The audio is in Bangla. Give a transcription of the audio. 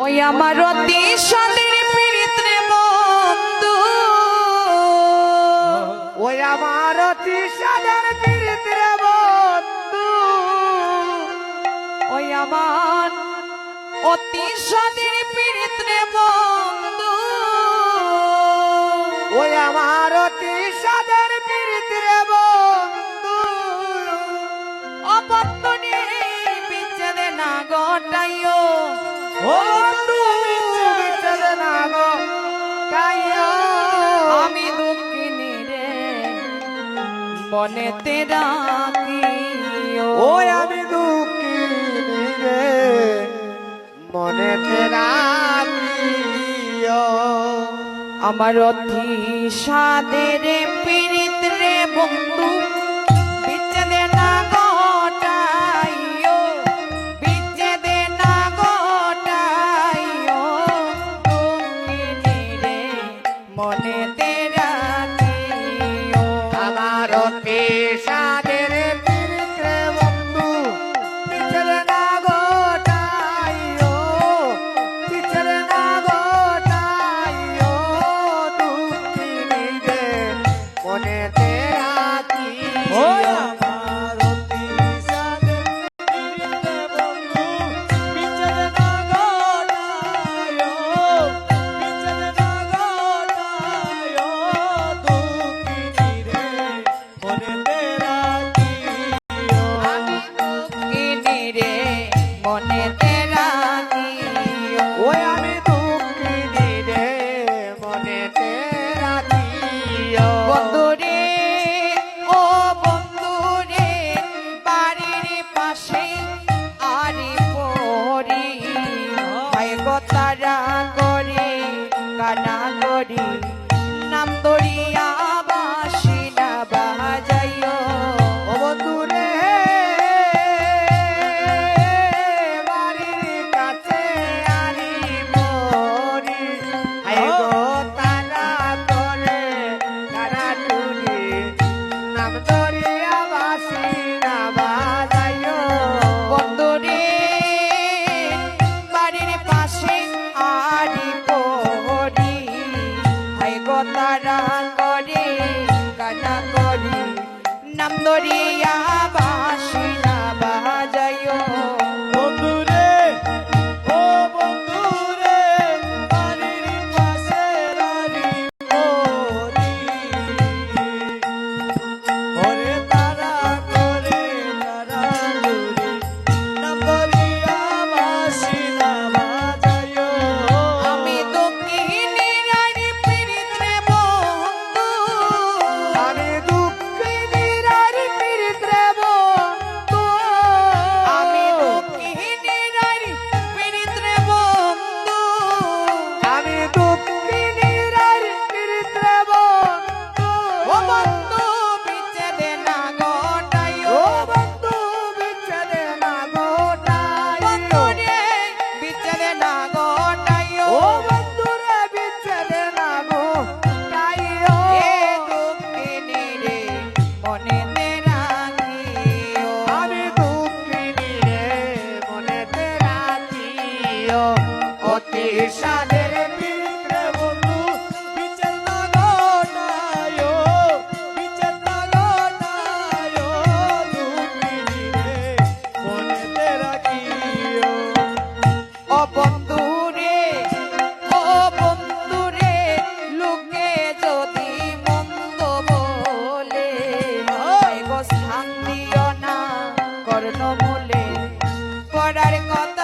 ওই আমার অতি সাদের পীড়িত রে বন্ধু, ওই আমার অতি সাদের পীড়িত রে বন্ধু, ওই আমার অতি সাদের পীড়িত রে বন্ধু, ওই আমার অতি সাদের পীড়িত রে বন্ধু, অবন্ধনে বিচ্ছেদ না ঘটাইও, ও বন্ধু বিচ্ছেদ না ঘটাইও, আমি দুঃখিনী রে মনেতে রাখিও, ওই আমি দুঃখিনী রে মনেতে রাখিও, আমার অতি সাদের পীড়িত রে বন্ধু, বিচ্ছেদে না ঘটাইও, বিচ্ছেদে না ঘটাইও, দুঃখিনী রে মনেতে রাখিও, আমার অতি সাদের পীড়িত রে বন্ধু, বিচ্ছেদ না ঘটাইও, বিচ্ছেদ না ঘটাইও, দুঃখিনী রে মনেতে রাখিও। আমার অতি সাদের পীড়িত রে বন্ধু, বিচ্ছেদ না ঘটাইও, বিচ্ছেদ না ঘটাইও, দুঃখিনী রে মনেতে রাখিও। আমি দুঃখিনী রে মনেতে রাখিও, ওই আমি দুঃখিনী রে মনেতে রাখিও। বন্ধুরে ও বন্ধুরে বাড়ির পাশে আরি পরি, ভাই গো তারা করি কানা করি, নাম দরিয়া বাসি না বাজাইও, ও বন্ধুরে বাড়ির কাছে আনি মরি, হায় গো তারা করে কারা টুরি, নাম দরিয়া বাসি না বাজাইও। বন্ধুরে বাড়ির পাশে আরি পরি, ভাই গো তারা করে কানা করি, নাম দরিয়া বাসি না বাজাইও, বন্ধুরে ও বন্ধুরে বাড়ির পাশে রানি মরি, ওরে তারা করে তারা লুরি, নাম দরিয়া বাসি না বাজাইও। আমি দুঃখিনী রানী পীড়িত রে বন্ধু, আমি দুঃখিনী রানী পীড়িত রে বন্ধু, আমি দুঃখিনী রানী পীড়িত রে বন্ধু, আমি দুঃখিনী রানী পীড়িত রে বন্ধু, ও বন্ধু বিচ্ছেদে না ঘটাইও, ও বন্ধু বিচ্ছেদে না ঘটাইও। বন্ধু রে বিচ্ছেদে না ঘটাইও, ও বন্ধুরে বিচ্ছেদে না ঘটাইও। এ দুঃখিনী রে মনেতে রাখিও, আমি দুঃখিনী রে মনেতে রাখিও, অতি সাদের পীড়িত রে বন্ধু, বিচ্ছেদ না ঘটাইও, বিচ্ছেদ না ঘটাইও, দুঃখিনী রে মনেতে রাখিও। ও বন্ধু রে, ও বন্ধু রে, লোকে যদি মন্দ বলে, ভাই গো স্থান দিও না কর্ণমূলে, পড়ার কথা